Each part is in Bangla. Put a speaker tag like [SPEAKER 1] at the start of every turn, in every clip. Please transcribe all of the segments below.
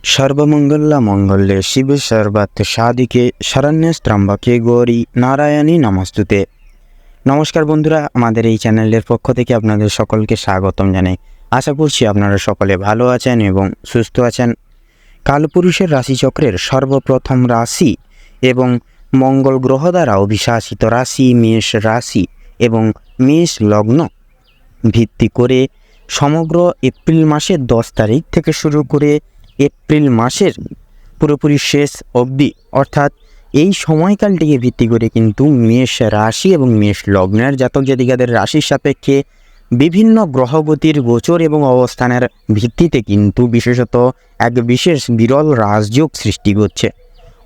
[SPEAKER 1] सर्वमंगलमांगल्ये शिवे सर्वार्थ साधिके शरण्ये त्र्यंबके गौरी नारायणी नमस्तुते। नमस्कार बंधुरा, आमादेर এই চ্যানেলের পক্ষ থেকে আপনাদের সকলকে স্বাগতম জানাই। আশা করছি আপনারা সকলে ভালো আছেন এবং সুস্থ আছেন। কালপুরুষের রাশিচক্রের সর্বপ্রথম রাশি এবং মঙ্গল গ্রহ দ্বারা অভিশাসিত রাশি মেষ রাশি এবং মেষ লগ্ন ভিত্তি করে সমগ্র এপ্রিল মাসের 10 তারিখ থেকে শুরু করে এপ্রিল মাসের পুরোপুরি শেষ অবধি অর্থাৎ এই সময়কালটিকে ভিত্তি করে কিন্তু মেষ রাশি এবং মেষ লগ্নের জাতক জাতিকাদের রাশির সাপেক্ষে বিভিন্ন গ্রহগতির গোচর এবং অবস্থানের ভিত্তিতে কিন্তু বিশেষত এক বিশেষ বিরল রাজযোগ সৃষ্টি করছে।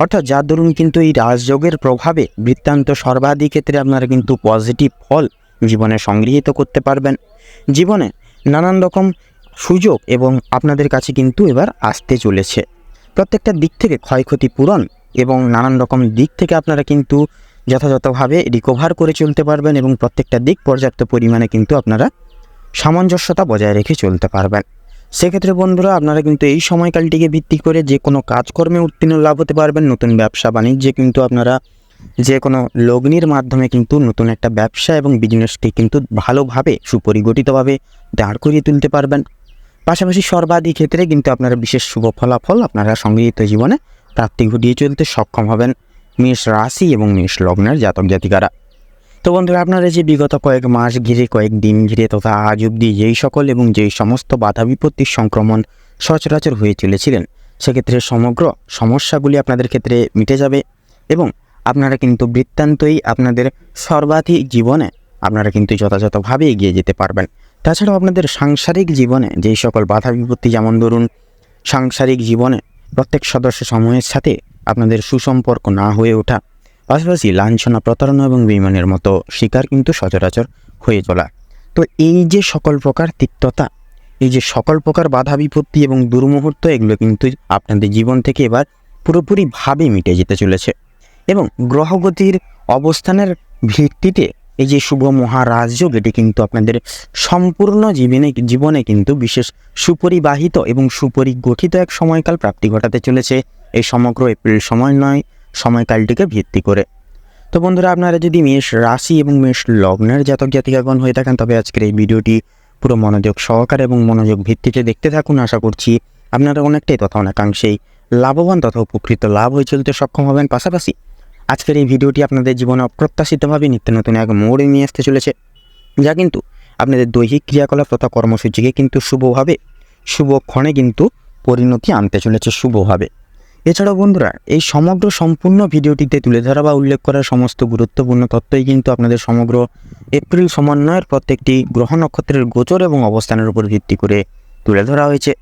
[SPEAKER 1] অর্থাৎ যার দরুন কিন্তু এই রাজযোগের প্রভাবে বৃত্তান্ত সর্বাধিক ক্ষেত্রে আপনারা কিন্তু পজিটিভ ফল জীবনে সংগৃহীত করতে পারবেন। জীবনে নানান রকম সুযোগ এবং আপনাদের কাছে কিন্তু এবার আসতে চলেছে। প্রত্যেকটা দিক থেকে ক্ষয়ক্ষতি পূরণ এবং নানান রকম দিক থেকে আপনারা কিন্তু যথাযথভাবে রিকভার করে চলতে পারবেন এবং প্রত্যেকটা দিক পর্যাপ্ত পরিমাণে কিন্তু আপনারা সামঞ্জস্যতা বজায় রেখে চলতে পারবেন। সেক্ষেত্রে বন্ধুরা, আপনারা কিন্তু এই সময়কালটিকে ভিত্তি করে যে কোনো কাজকর্মে উত্তীর্ণ লাভ হতে পারবেন। নতুন ব্যবসা বাণিজ্যে কিন্তু আপনারা যে কোনো লগ্নির মাধ্যমে কিন্তু নতুন একটা ব্যবসা এবং বিজনেসকে কিন্তু ভালোভাবে সুপরিগঠিতভাবে দাঁড় করিয়ে তুলতে পারবেন। পাশাপাশি সর্বাধিক ক্ষেত্রে কিন্তু আপনারা বিশেষ শুভ ফলাফল আপনারা সংগৃহীত জীবনে প্রাপ্তি ঘটিয়ে চলতে সক্ষম হবেন মেষ রাশি এবং মেষ লগ্নের জাতক জাতিকারা। তো বন্ধুরা, আপনারা যে বিগত কয়েক মাস ঘিরে কয়েক দিন ঘিরে তথা আজ অবধি যেই সকল এবং যেই সমস্ত বাধা বিপত্তির সংক্রমণ সচরাচর হয়ে চলেছিলেন, সেক্ষেত্রে সমগ্র সমস্যাগুলি আপনাদের ক্ষেত্রে মিটে যাবে এবং আপনারা কিন্তু বৃত্তান্তই আপনাদের সর্বাধিক জীবনে আপনারা কিন্তু যথাযথভাবে এগিয়ে যেতে পারবেন। তাছাড়াও আপনাদের সাংসারিক জীবনে যেই সকল বাধা বিপত্তি, যেমন ধরুন সাংসারিক জীবনে প্রত্যেক সদস্য সমূহের সাথে আপনাদের সুসম্পর্ক না হয়ে ওঠা, পাশাপাশি লাঞ্ছনা, প্রতারণা এবং বেইমানের মতো শিকার কিন্তু সচরাচর হয়ে চলা। তো এই যে সকল প্রকার তিক্ততা, এই যে সকল প্রকার বাধা বিপত্তি এবং দুর্মুহূর্ত, এগুলো কিন্তু আপনাদের জীবন থেকে এবার পুরোপুরিভাবে মিটে যেতে চলেছে এবং গ্রহগতির অবস্থানের ভিত্তিতে এই যে শুভ মহারাজযোগ, এটি কিন্তু আপনাদের সম্পূর্ণ জীবনে কিন্তু বিশেষ সুপরিবাহিত এবং সুপরিগঠিত এক সময়কাল প্রাপ্তি ঘটাতে চলেছে এই সমগ্র এপ্রিল সময়কালটিকে ভিত্তি করে। তো বন্ধুরা, আপনারা যদি মেষ রাশি এবং মেষ লগ্নের জাতক জাতিকাগণ হয়ে থাকেন, তবে আজকের এই ভিডিওটি পুরো মনোযোগ সহকারে এবং মনোযোগ ভিত্তিতে দেখতে থাকুন। আশা করছি আপনারা অনেকটাই তথা অনেকাংশেই লাভবান তথা উপকৃত লাভ হয়ে চলতে সক্ষম হবেন। পাশাপাশি আজকের এই ভিডিওটি আপনাদের জীবনে অপ্রত্যাশিতভাবে নিত্য নতুন এক মোড়ে নিয়ে আসতে চলেছে, যা কিন্তু আপনাদের দৈহিক ক্রিয়াকলাপ তথা কর্মসূচিকে কিন্তু শুভভাবে শুভক্ষণে কিন্তু পরিণতি আনতে চলেছে শুভভাবে। এছাড়াও বন্ধুরা, এই সমগ্র সম্পূর্ণ ভিডিওটিতে তুলে ধরা বা উল্লেখ করা সমস্ত গুরুত্বপূর্ণ তথ্যই কিন্তু আপনাদের সমগ্র এপ্রিল সমন্বয়ের প্রত্যেকটি গ্রহ নক্ষত্রের গোচর এবং অবস্থানের উপর ভিত্তি করে তুলে ধরা হয়েছে।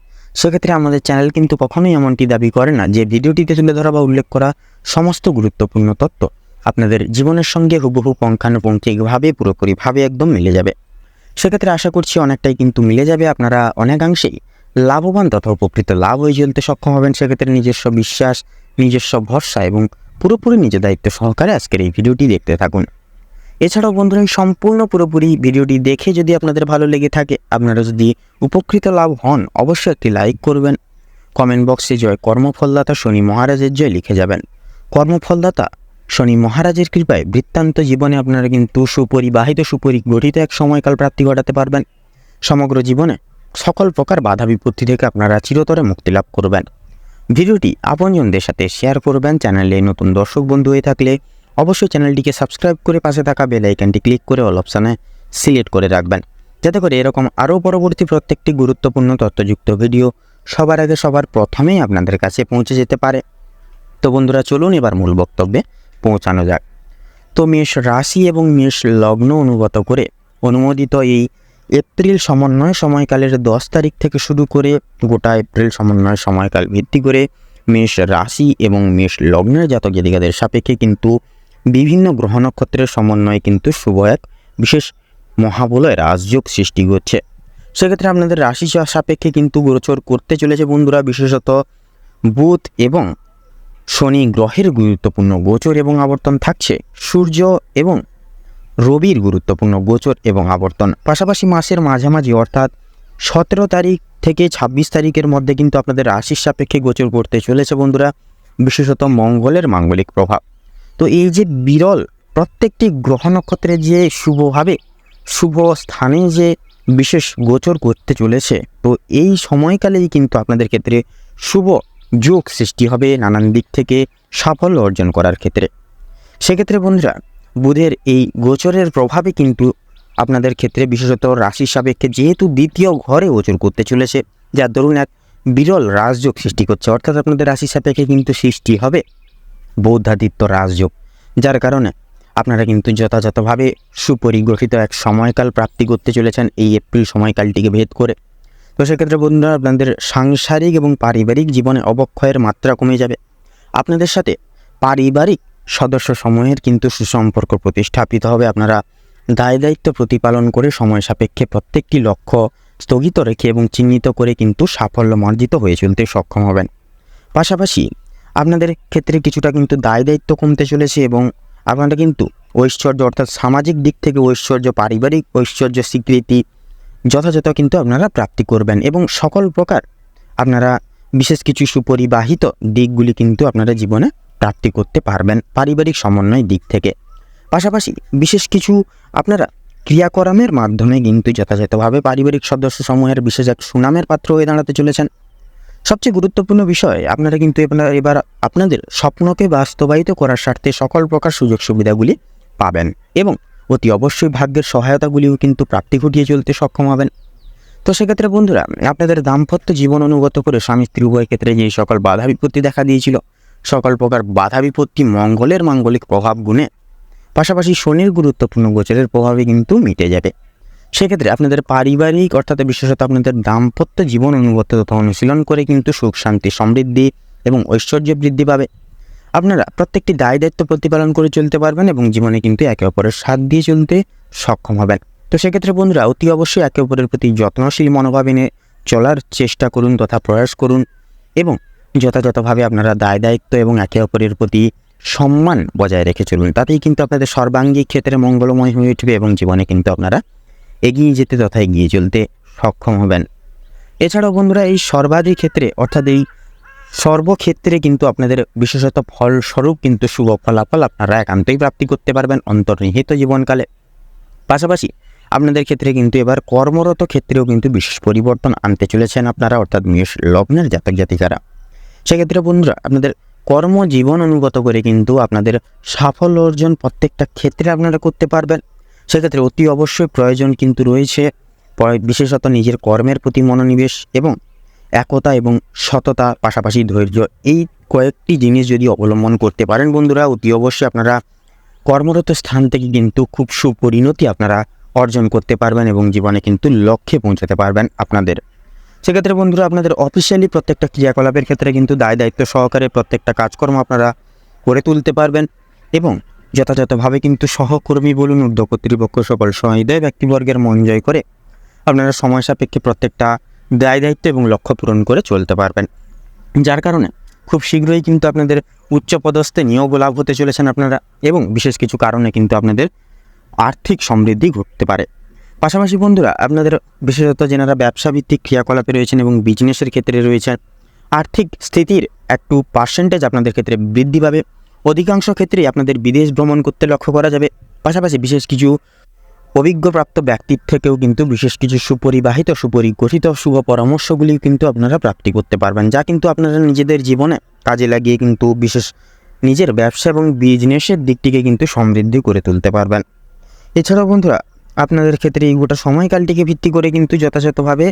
[SPEAKER 1] সেক্ষেত্রে আমাদের চ্যানেল কিন্তু কখনোই এমনটি দাবি করে না যে ভিডিওটিতে তুলে ধরা বা উল্লেখ করা সমস্ত গুরুত্বপূর্ণ তথ্য আপনাদের জীবনের সঙ্গে হুবহু পুঙ্খানুপুঙ্খিকভাবে পুরোপুরিভাবে একদম মিলে যাবে। সেক্ষেত্রে আশা করছি অনেকটাই কিন্তু মিলে যাবে, আপনারা অনেকাংশেই লাভবান তথা উপকৃত লাভ হয়ে চলতে সক্ষম হবেন। সেক্ষেত্রে নিজস্ব বিশ্বাস, নিজস্ব ভরসা এবং পুরোপুরি নিজের দায়িত্ব সহকারে আজকের এই ভিডিওটি দেখতে থাকুন। এছাড়াও বন্ধুরা, এই সম্পূর্ণ পুরোপুরি ভিডিওটি দেখে যদি আপনাদের ভালো লেগে থাকে, আপনারা যদি উপকৃত লাভ হন, অবশ্যই একটি লাইক করবেন। কমেন্ট বক্সে জয় কর্মফলদাতা শনি মহারাজের জয় লিখে যাবেন। কর্মফলদাতা শনি মহারাজের কৃপায় বৃত্তান্ত জীবনে আপনারা কিন্তু সুপরিগঠিত এক সময়কাল প্রাপ্তি ঘটাতে পারবেন। সমগ্র জীবনে সকল প্রকার বাধা বিপত্তি থেকে আপনারা চিরতরে মুক্তি লাভ করবেন। ভিডিওটি আপনজনদের সাথে শেয়ার করবেন। চ্যানেলে নতুন দর্শক বন্ধু হয়ে থাকলে অবশ্যই চ্যানেলটিকে সাবস্ক্রাইব করে পাশে থাকা বেল আইকনটি ক্লিক করে অল অপশানে সিলেক্ট করে রাখবেন, যাতে করে এরকম আরও পরবর্তী প্রত্যেকটি গুরুত্বপূর্ণ তথ্যযুক্ত ভিডিও সবার আগে সবার প্রথমেই আপনাদের কাছে পৌঁছে যেতে পারে। তো বন্ধুরা, চলুন এবার মূল বক্তব্যে পৌঁছানো যাক। তো মেষ রাশি এবং মেষ লগ্ন অনুগত করে অনুমোদিত এই এপ্রিল সমন্বয় সময়কালের 10 তারিখ থেকে শুরু করে গোটা এপ্রিল সমন্বয় সময়কাল ভিত্তি করে মেষ রাশি এবং মেষ লগ্নের জাতক জাতিকাদের সাপেক্ষে কিন্তু বিভিন্ন গ্রহ নক্ষত্রের সমন্বয়ে কিন্তু শুভ এক বিশেষ মহাবলয় রাজযোগ সৃষ্টি করছে। সেক্ষেত্রে আপনাদের রাশি সাপেক্ষে কিন্তু গোচর করতে চলেছে বন্ধুরা বিশেষত বুধ এবং শনি গ্রহের গুরুত্বপূর্ণ গোচর এবং আবর্তন থাকছে, সূর্য এবং রবির গুরুত্বপূর্ণ গোচর এবং আবর্তন। পাশাপাশি মাসের মাঝামাঝি অর্থাৎ 17 তারিখ থেকে 26 তারিখের মধ্যে কিন্তু আপনাদের রাশির সাপেক্ষে গোচর করতে চলেছে বন্ধুরা, বিশেষত মঙ্গলের মাঙ্গলিক প্রভাব। তো এই যে বিরল প্রত্যেকটি গ্রহ নক্ষত্রে যে শুভভাবে শুভ স্থানে যে বিশেষ গোচর করতে চলেছে, তো এই সময়কালেই কিন্তু আপনাদের ক্ষেত্রে শুভ যোগ সৃষ্টি হবে নানান দিক থেকে সাফল্য অর্জন করার ক্ষেত্রে। সেক্ষেত্রে বন্ধুরা, বুধের এই গোচরের প্রভাবে কিন্তু আপনাদের ক্ষেত্রে বিশেষত রাশির সাপেক্ষে যেহেতু দ্বিতীয় ঘরে গোচর করতে চলেছে, যার দরুন এক বিরল রাজযোগ সৃষ্টি করছে, অর্থাৎ আপনাদের রাশির সাপেক্ষে কিন্তু সৃষ্টি হবে বৌদ্ধাদিত্য রাজযোগ, যার কারণে আপনারা কিন্তু যথাযথভাবে সুপরিগঠিত এক সময়কাল প্রাপ্তি করতে চলেছেন এই এপ্রিল সময়কালটিকে ভেদ করে। তো সেক্ষেত্রে বন্ধুরা, আপনাদের সাংসারিক এবং পারিবারিক জীবনে অবক্ষয়ের মাত্রা কমে যাবে। আপনাদের সাথে পারিবারিক সদস্য সমূহের কিন্তু সুসম্পর্ক প্রতিষ্ঠাপিত হবে। আপনারা দায় দায়িত্ব প্রতিপালন করে সময় সাপেক্ষে প্রত্যেকটি লক্ষ্য স্থগিত রেখে এবং চিহ্নিত করে কিন্তু সাফল্যমণ্ডিত হয়ে চলতে সক্ষম হবেন। পাশাপাশি আপনাদের ক্ষেত্রে কিছুটা কিন্তু দায় দায়িত্ব কমতে চলেছে এবং আপনারা কিন্তু ঐশ্বর্য অর্থাৎ সামাজিক দিক থেকে ঐশ্বর্য, পারিবারিক ঐশ্বর্য, স্বীকৃতি যথাযথ কিন্তু আপনারা প্রাপ্তি করবেন এবং সকল প্রকার আপনারা বিশেষ কিছু সুপরিবাহিত দিকগুলি কিন্তু আপনারা জীবনে প্রাপ্তি করতে পারবেন পারিবারিক সমন্বয় দিক থেকে। পাশাপাশি বিশেষ কিছু আপনারা ক্রিয়াকর্মের মাধ্যমে কিন্তু যথাযথভাবে পারিবারিক সদস্য সমূহের বিশেষ এক সুনামের পাত্র হয়ে দাঁড়াতে চলেছেন। সবচেয়ে গুরুত্বপূর্ণ বিষয়, আপনারা কিন্তু এবার আপনাদের স্বপ্নকে বাস্তবায়িত করার স্বার্থে সকল প্রকার সুযোগ সুবিধাগুলি পাবেন এবং অতি অবশ্যই ভাগ্যের সহায়তাগুলিও কিন্তু প্রাপ্তি ঘটিয়ে চলতে সক্ষম হবেন। তো সেক্ষেত্রে বন্ধুরা, আপনাদের দাম্পত্য জীবন অনুগত করে স্বামী স্ত্রী উভয় ক্ষেত্রে যে সকল বাধা বিপত্তি দেখা দিয়েছিল, সকল প্রকার বাধা বিপত্তি মঙ্গলের মাঙ্গলিক প্রভাব গুণে পাশাপাশি শনির গুরুত্বপূর্ণ গোচরের প্রভাবে কিন্তু মিটে যাবে। সেক্ষেত্রে আপনাদের পারিবারিক অর্থাৎ বিশেষত আপনাদের দাম্পত্য জীবন অনুগত তথা অনুশীলন করে কিন্তু সুখ শান্তি সমৃদ্ধি এবং ঐশ্বর্য বৃদ্ধি পাবে। আপনারা প্রত্যেকটি দায় দায়িত্ব প্রতিপালন করে চলতে পারবেন এবং জীবনে কিন্তু একে অপরের সাথ দিয়ে চলতে সক্ষম হবেন। তো সেক্ষেত্রে বন্ধুরা, অতি অবশ্যই একে অপরের প্রতি যত্নশীল মনোভাব এনে চলার চেষ্টা করুন তথা প্রয়াস করুন এবং যথাযথভাবে আপনারা দায় দায়িত্ব এবং একে অপরের প্রতি সম্মান বজায় রেখে চলুন। তাতেই কিন্তু আপনাদের সর্বাঙ্গীন ক্ষেত্রে মঙ্গলময় হয়ে উঠবে এবং জীবনে কিন্তু আপনারা এগিয়ে যেতে তথা এগিয়ে চলতে সক্ষম হবেন। এছাড়াও বন্ধুরা, এই সর্বাধিক ক্ষেত্রে অর্থাৎ এই সর্বক্ষেত্রে কিন্তু আপনাদের বিশেষত ফলস্বরূপ কিন্তু শুভ ফলাফল আপনারা একান্তই প্রাপ্তি করতে পারবেন অন্তর্নিহিত জীবনকালে। পাশাপাশি আপনাদের ক্ষেত্রে কিন্তু এবার কর্মরত ক্ষেত্রেও কিন্তু বিশেষ পরিবর্তন আনতে চলেছেন আপনারা, অর্থাৎ মেষ লগ্নের জাতক জাতিকারা। সেক্ষেত্রে বন্ধুরা, আপনাদের কর্মজীবন অনুগত করে কিন্তু আপনাদের সাফল্য অর্জন প্রত্যেকটা ক্ষেত্রে আপনারা করতে পারবেন। সেক্ষেত্রে অতি অবশ্যই প্রয়োজন কিন্তু রয়েছে বিশেষত নিজের কর্মের প্রতি মনোনিবেশ এবং একতা এবং সততা, পাশাপাশি ধৈর্য। এই কয়েকটি জিনিস যদি অবলম্বন করতে পারেন বন্ধুরা, অতি অবশ্যই আপনারা কর্মরত স্থান থেকে কিন্তু খুব সুপরিণতি আপনারা অর্জন করতে পারবেন এবং জীবনে কিন্তু লক্ষ্যে পৌঁছাতে পারবেন আপনাদের। সেক্ষেত্রে বন্ধুরা, আপনাদের অফিসিয়ালি প্রত্যেকটা ক্রিয়াকলাপের ক্ষেত্রে কিন্তু দায় দায়িত্ব সহকারে প্রত্যেকটা কাজকর্ম আপনারা করে তুলতে পারবেন এবং যথাযথভাবে কিন্তু সহকর্মী বলুন, ঊর্ধ্ব কর্তৃপক্ষ, সকল সহৃদয় ব্যক্তিবর্গের মন জয় করে আপনারা সময় সাপেক্ষে প্রত্যেকটা দায় দায়িত্ব এবং লক্ষ্য পূরণ করে চলতে পারবেন, যার কারণে খুব শীঘ্রই কিন্তু আপনাদের উচ্চপদস্থে নিয়োগ লাভ হতে চলেছেন আপনারা এবং বিশেষ কিছু কারণে কিন্তু আপনাদের আর্থিক সমৃদ্ধি ঘটতে পারে। পাশাপাশি বন্ধুরা, আপনাদের বিশেষত যেনারা ব্যবসাভিত্তিক ক্রিয়াকলাপে রয়েছেন এবং বিজনেসের ক্ষেত্রে রয়েছেন, আর্থিক স্থিতির একটু পার্সেন্টেজ আপনাদের ক্ষেত্রে বৃদ্ধি পাবে। অধিকাংশ ক্ষেত্রেই আপনাদের বিদেশ ভ্রমণ করতে লক্ষ্য করা যাবে। পাশাপাশি বিশেষ কিছু অভিজ্ঞপ্রাপ্ত ব্যক্তির থেকেও কিন্তু বিশেষ কিছু সুপরিগঠিত শুভ পরামর্শগুলি কিন্তু আপনারা প্রাপ্তি করতে পারবেন, যা কিন্তু আপনারা নিজেদের জীবনে কাজে লাগিয়ে কিন্তু বিশেষ নিজের ব্যবসা এবং বিজনেসের দিকটিকে কিন্তু সমৃদ্ধি করে তুলতে পারবেন। এছাড়াও বন্ধুরা, আপনাদের ক্ষেত্রে এই গোটা সময়কালটিকে ভিত্তি করে কিন্তু যথাযথভাবে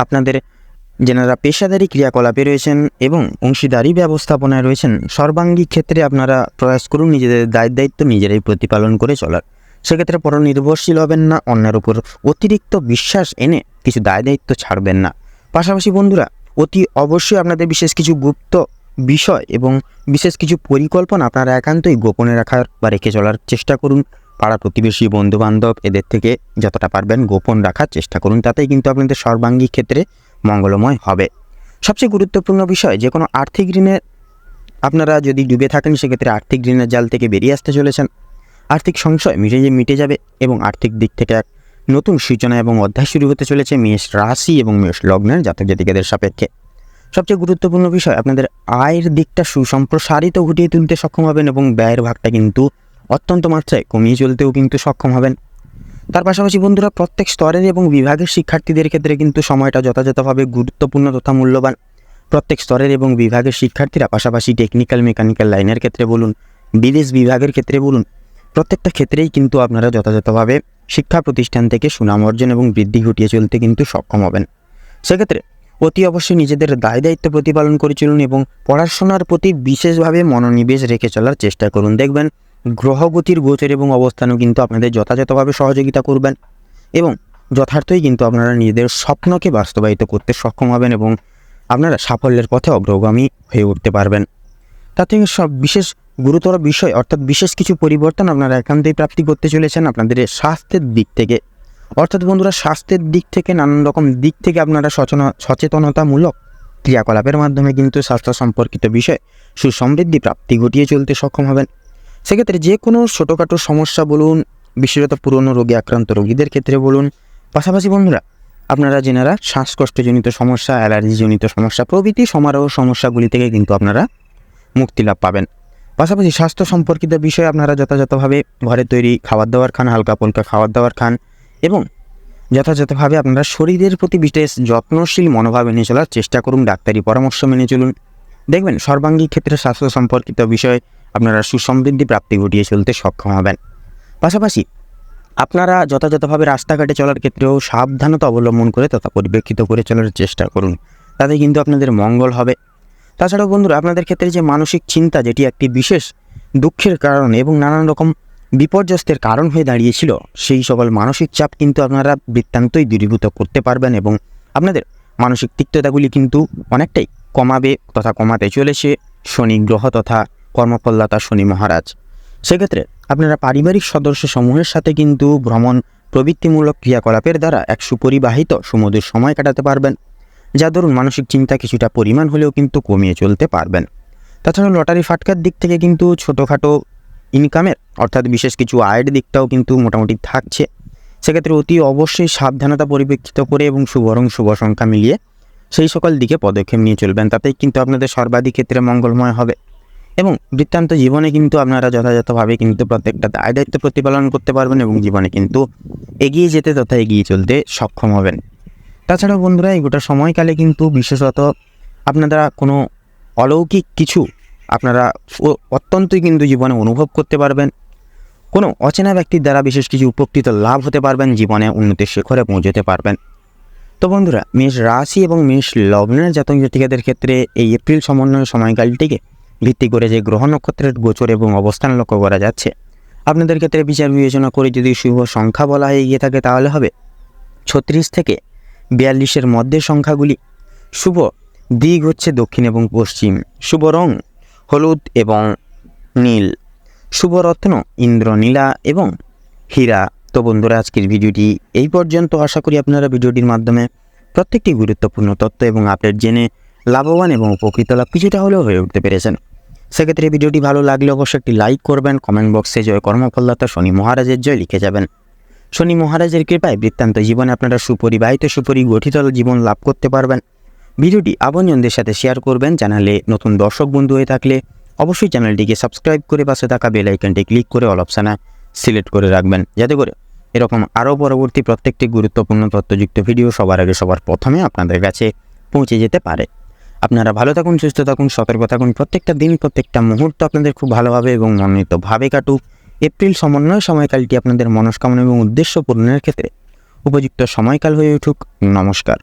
[SPEAKER 1] আপনাদের যেনারা পেশাদারি ক্রিয়াকলাপে রয়েছেন এবং অংশীদারি ব্যবস্থাপনায় রয়েছেন, সর্বাঙ্গীন ক্ষেত্রে আপনারা প্রয়াস করুন নিজেদের দায়িত্ব নিজেরাই প্রতিপালন করে চলার। সেক্ষেত্রে পরনির্ভরশীল হবেন না, অন্যের উপর অতিরিক্ত বিশ্বাস এনে কিছু দায়িত্ব ছাড়বেন না। পাশাপাশি বন্ধুরা, অতি অবশ্যই আপনাদের বিশেষ কিছু গুপ্ত বিষয় এবং বিশেষ কিছু পরিকল্পনা আপনারা একান্তই গোপনে রাখার বা রেখে চলার চেষ্টা করুন। পাড়া প্রতিবেশী, বন্ধুবান্ধব এদের থেকে যতটা পারবেন গোপন রাখার চেষ্টা করুন, তাতেই কিন্তু আপনাদের সর্বাঙ্গীন ক্ষেত্রে মঙ্গলময় হবে। সবচেয়ে গুরুত্বপূর্ণ বিষয়, যে কোনো আর্থিক ঋণে আপনারা যদি ডুবে থাকেন, সেক্ষেত্রে আর্থিক ঋণের জাল থেকে বেরিয়ে আসতে চলেছেন। আর্থিক সংশয় মিটে যাবে এবং আর্থিক দিক থেকে এক নতুন সূচনা এবং অধ্যায় শুরু হতে চলেছে মেষ রাশি এবং মেষ লগ্নের জাতক জাতিকাদের সাপেক্ষে। সবচেয়ে গুরুত্বপূর্ণ বিষয়, আপনাদের আয়ের দিকটা সুসম্প্রসারিত ঘটিয়ে তুলতে সক্ষম হবেন এবং ব্যয়ের ভাগটা কিন্তু অত্যন্ত মাত্রায় কমিয়ে চলতেও কিন্তু সক্ষম হবেন। তার পাশাপাশি বন্ধুরা, প্রত্যেক স্তরের এবং বিভাগের শিক্ষার্থীদের ক্ষেত্রে কিন্তু সময়টা যথাযথভাবে গুরুত্বপূর্ণ তথা মূল্যবান। প্রত্যেক স্তরের এবং বিভাগের শিক্ষার্থীরা পাশাপাশি টেকনিক্যাল মেকানিক্যাল লাইনের ক্ষেত্রে বলুন, বিদেশ বিভাগের ক্ষেত্রে বলুন, প্রত্যেকটা ক্ষেত্রেই কিন্তু আপনারা যথাযথভাবে শিক্ষা প্রতিষ্ঠান থেকে সুনাম অর্জন এবং বৃদ্ধি ঘটিয়ে চলতে কিন্তু সক্ষম হবেন। সেক্ষেত্রে অতি অবশ্যই নিজেদের দায় দায়িত্ব প্রতিপালন করে চলুন এবং পড়াশোনার প্রতি বিশেষভাবে মনোনিবেশ রেখে চলার চেষ্টা করুন। দেখবেন গ্রহগতির গোচর এবং অবস্থানও কিন্তু আপনাদের যথাযথভাবে সহযোগিতা করবেন এবং যথার্থই কিন্তু আপনারা নিজেদের স্বপ্নকে বাস্তবায়িত করতে সক্ষম হবেন এবং আপনারা সাফল্যের পথে অগ্রগামী হয়ে উঠতে পারবেন। তার থেকে সব বিশেষ গুরুতর বিষয় অর্থাৎ বিশেষ কিছু পরিবর্তন আপনারা একান্তই প্রাপ্তি করতে চলেছেন আপনাদের স্বাস্থ্যের দিক থেকে। অর্থাৎ বন্ধুরা, স্বাস্থ্যের দিক থেকে নানান রকম দিক থেকে আপনারা সচেতনতামূলক ক্রিয়াকলাপের মাধ্যমে কিন্তু স্বাস্থ্য সম্পর্কিত বিষয়ে সুসমৃদ্ধি প্রাপ্তি ঘটিয়ে চলতে সক্ষম হবেন। সেক্ষেত্রে যে কোনো ছোটোখাটো সমস্যা বলুন, বিশেষত পুরনো রোগে আক্রান্ত রোগীদের ক্ষেত্রে বলুন, পাশাপাশি বন্ধুরা আপনারা যেনারা শ্বাসকষ্টজনিত সমস্যা, অ্যালার্জিজনিত সমস্যা প্রভৃতি সমারোহ সমস্যাগুলি থেকে কিন্তু আপনারা মুক্তি লাভ পাবেন। পাশাপাশি স্বাস্থ্য সম্পর্কিত বিষয়ে আপনারা যথাযথভাবে ঘরে তৈরি খাবার দাবার খান, হালকা পলকা খাবার দাবার খান এবং যথাযথভাবে আপনারা শরীরের প্রতি বিশেষ যত্নশীল মনোভাব এনে চলার চেষ্টা করুন। ডাক্তারি পরামর্শ মেনে চলুন। দেখবেন সর্বাঙ্গীন ক্ষেত্রে স্বাস্থ্য সম্পর্কিত বিষয়ে আপনারা সুসমৃদ্ধি প্রাপ্তি ঘটিয়ে চলতে সক্ষম হবেন। পাশাপাশি আপনারা যথাযথভাবে রাস্তাঘাটে চলার ক্ষেত্রেও সাবধানতা অবলম্বন করে তথা পরিপ্রেক্ষিত করে চলার চেষ্টা করুন, তাতে কিন্তু আপনাদের মঙ্গল হবে। তাছাড়াও বন্ধুরা, আপনাদের ক্ষেত্রে যে মানসিক চিন্তা, যেটি একটি বিশেষ দুঃখের কারণ এবং নানান রকম বিপর্যস্তের কারণ হয়ে দাঁড়িয়েছিল, সেই সকল মানসিক চাপ কিন্তু আপনারা বৃত্তান্তই দূরীভূত করতে পারবেন এবং আপনাদের মানসিক তিক্ততাগুলি কিন্তু অনেকটাই কমাবে তথা কমাতে চলেছে শনি গ্রহ তথা কর্মফলদাতা শনি মহারাজ। সেক্ষেত্রে আপনারা পারিবারিক সদস্য সমূহের সাথে কিন্তু ভ্রমণ প্রবৃত্তিমূলক ক্রিয়াকলাপের দ্বারা এক সুপরিবাহিত সুমধুর সময় কাটাতে পারবেন, যা ধরুন মানসিক চিন্তা কিছুটা পরিমাণ হলেও কিন্তু কমিয়ে চলতে পারবেন। তাছাড়া লটারি ফাটকার দিক থেকে কিন্তু ছোটোখাটো ইনকামের অর্থাৎ বিশেষ কিছু আয়ের দিকটাও কিন্তু মোটামুটি থাকছে। সেক্ষেত্রে অতি অবশ্যই সাবধানতা পরিপ্রেক্ষিত করে এবং শুভ রং শুভ সংখ্যা মিলিয়ে সেই সকল দিকে পদক্ষেপ নিয়ে চলবেন, তাতেই কিন্তু আপনাদের সর্বাধিক ক্ষেত্রে মঙ্গলময় হবে এবং বৃত্তান্ত জীবনে কিন্তু আপনারা যথাযথভাবে কিন্তু প্রত্যেকটা দায় দায়িত্ব প্রতিপালন করতে পারবেন এবং জীবনে কিন্তু এগিয়ে যেতে তথা এগিয়ে চলতে সক্ষম হবেন। তাছাড়াও বন্ধুরা, এই গোটা সময়কালে কিন্তু বিশেষত আপনারা কোনো অলৌকিক কিছু আপনারা অত্যন্তই কিন্তু জীবনে অনুভব করতে পারবেন। কোনো অচেনা ব্যক্তির দ্বারা বিশেষ কিছু উপকৃত লাভ হতে পারবেন, জীবনে উন্নতির শিখরে পৌঁছতে পারবেন। তো বন্ধুরা, মেষ রাশি এবং মেষ লগ্নের জাতক জাতিকাদের ক্ষেত্রে এই এপ্রিল সমন্বয় সময়কালটিকে ভিত্তি করে যে গ্রহ নক্ষত্রের গোচর এবং অবস্থান লক্ষ্য করা যাচ্ছে, আপনাদের ক্ষেত্রে বিচার বিবেচনা করে যদি শুভ সংখ্যা বলা হয়ে গিয়ে থাকে তাহলে হবে 36 থেকে 42-এর মধ্যে সংখ্যাগুলি। শুভ দিক হচ্ছে দক্ষিণ এবং পশ্চিম। শুভ রং হলুদ এবং নীল। শুভ রত্ন ইন্দ্রনীলা এবং হীরা। তো বন্ধুরা, আজকের ভিডিওটি এই পর্যন্ত। আশা করি আপনারা ভিডিওটির মাধ্যমে প্রত্যেকটি গুরুত্বপূর্ণ তথ্য এবং আপডেট জেনে লাভবান এবং উপকৃত লাভ কিছুটা হলেও হয়ে উঠতে পেরেছেন। সেক্ষেত্রে ভিডিওটি ভালো লাগলে অবশ্যই একটি লাইক করবেন, কমেন্ট বক্সে জয় কর্মফলদাতা শনি মহারাজের জয় লিখে যাবেন। শনি মহারাজের কৃপায় বৃত্তান্ত জীবনে আপনারা সুপরিবাহিত সুপরিগঠিত জীবন লাভ করতে পারবেন। ভিডিওটি আপনজনদের সাথে শেয়ার করবেন। চ্যানেলে নতুন দর্শক বন্ধু হয়ে থাকলে অবশ্যই চ্যানেলটিকে সাবস্ক্রাইব করে পাশে থাকা বেল আইকনটি ক্লিক করে অল অপশানে সিলেক্ট করে রাখবেন, যাতে করে এরকম আরও পরবর্তী প্রত্যেকটি গুরুত্বপূর্ণ তথ্যযুক্ত ভিডিও সবার আগে সবার প্রথমে আপনাদের কাছে পৌঁছে যেতে পারে। আপনারা ভালো থাকুন, সুস্থ থাকুন, সতর্ক থাকুন। প্রত্যেকটা দিন প্রত্যেকটা মুহূর্ত আপনাদের খুব ভালোভাবে এবং মনোনীতভাবে কাটুক। এপ্রিল সমন্বয় সময়কালটি আপনাদের মনস্কামনা এবং উদ্দেশ্য পূরণের ক্ষেত্রে উপযুক্ত সময়কাল হয়ে উঠুক। নমস্কার।